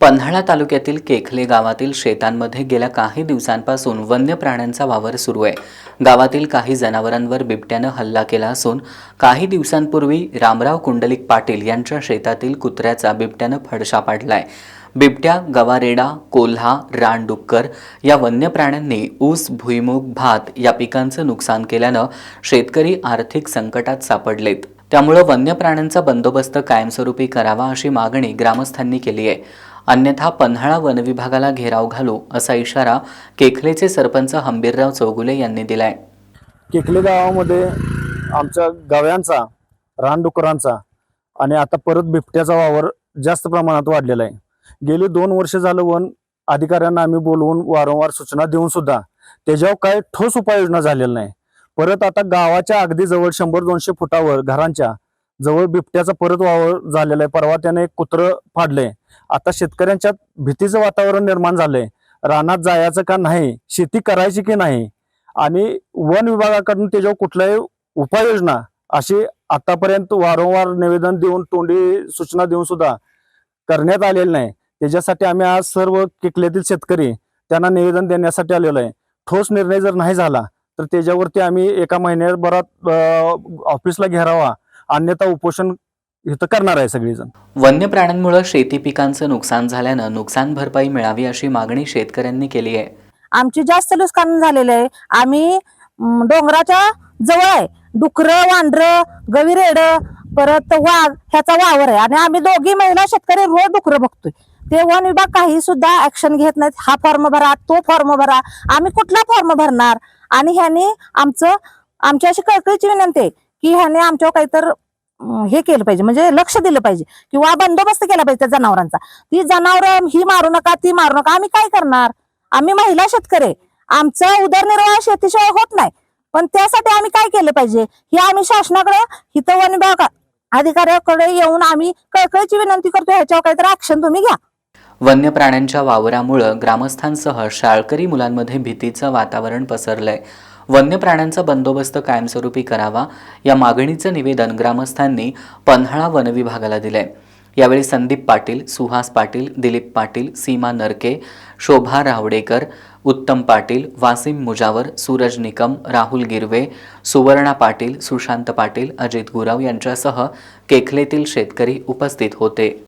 पन्हाळा तालुक्यातील केखले गावातील शेतांमध्ये गेल्या काही दिवसांपासून वन्य प्राण्यांचा वावर सुरू आहे. गावातील काही जनावरांवर बिबट्यानं हल्ला केला असून काही दिवसांपूर्वी रामराव कुंडलिक पाटील यांच्या शेतातील कुत्र्याचा बिबट्यानं फडशा पाडलाय. बिबट्या, गवारेडा, कोल्हा, रानडुक्कर या वन्य प्राण्यांनी ऊस, भुईमूग, भात या पिकांचं नुकसान केल्यानं शेतकरी आर्थिक संकटात सापडलेत. त्यामुळे वन्य प्राण्यांचा बंदोबस्त कायमस्वरूपी करावा अशी मागणी ग्रामस्थांनी केली आहे. अन्यथा पन्हाळा वनविभागाला घेराव घालू असा इशारा केखलेचे सरपंच हंबीरराव चौगुले यांनी दिलाय. केखले गावामध्ये आमच्या गव्यांचा, रानडुकरांचा आणि आता परत बिबट्याचा वावर जास्त प्रमाणात वाढलेला आहे. गेली 2 वर्ष झालं वन अधिकाऱ्यांना आम्ही बोलवून वारंवार सूचना देऊन सुद्धा त्याच्यावर काही ठोस उपाययोजना झालेल्या नाही. परत आता गावाच्या अगदी जवळ 100-200 फुटावर घरांच्या जवळ बिबट्याचा परत वावर झालेला आहे. परवा त्याने एक कुत्रं फाडलंय. आता शेतकऱ्यांच्यात भीतीचं वातावरण निर्माण झालंय. रानात जायचं का नाही, शेती करायची की नाही, आणि वन विभागाकडून त्याच्यावर कुठल्याही उपाययोजना अशी आतापर्यंत वारंवार निवेदन देऊन, तोंडी सूचना देऊन सुद्धा करण्यात आलेली नाही. त्याच्यासाठी आम्ही आज सर्व केखल्यातील शेतकरी त्यांना निवेदन देण्यासाठी आलेलो आहे. ठोस निर्णय जर नाही झाला तर त्याच्यावरती आम्ही एका महिन्याभरात ऑफिसला घेरावा, अन्यथा उपोषण इथं करणार आहे सगळीजण. वन्य प्राण्यांमुळे शेती पिकांचं नुकसान झाल्यानं नुकसान भरपाई मिळावी अशी मागणी शेतकऱ्यांनी केली आहे. आमची जास्त नुकसान झालेलं आहे. आम्ही डोंगराच्या जवळ आहे. डुकरं, वांढरं, गविरेड, परत वाघ ह्याचा वावर आहे आणि आम्ही दोघी महिला शेतकरी रोज डुकरं बघतोय. ते वन विभाग काही सुद्धा ऍक्शन घेत नाहीत. हा फॉर्म भरा, तो फॉर्म भरा. आम्ही कुठला फॉर्म भरणार? आणि ह्याने आमची अशी कळकळीची विनंती आहे की ह्याने आमच्यावर काहीतर हे केलं पाहिजे, म्हणजे लक्ष दिलं पाहिजे किंवा बंदोबस्त केला पाहिजे त्या जनावरांचा. ती जनावरं ही मारू नका, ती मारू नका. आम्ही काय करणार? आम्ही महिला शेतकरी, आमचा उदरनिर्वाह शेतीशिवाय होत नाही. पण त्यासाठी आम्ही काय केलं पाहिजे हे आम्ही शासनाकडे, हिथं वन विभाग अधिकाऱ्याकडे येऊन आम्ही कळकळीची विनंती करतो, ह्याच्यावर काहीतरी ऍक्शन तुम्ही घ्या. वन्य प्राण्यांच्या वावरामुळे ग्रामस्थांसह शाळकरी मुलांमध्ये भीतीचं वातावरण पसरलंय. वन्य प्राण्यांचा बंदोबस्त कायमस्वरूपी करावा या मागणीचं निवेदन ग्रामस्थांनी पन्हाळा वनविभागाला दिलंय. यावेळी संदीप पाटील, सुहास पाटील, दिलीप पाटील, सीमा नरके, शोभा रावडेकर, उत्तम पाटील, वासिम मुजावर, सूरज निकम, राहुल गिरवे, सुवर्णा पाटील, सुशांत पाटील, अजित गुराव यांच्यासह केखलेतील शेतकरी उपस्थित होते.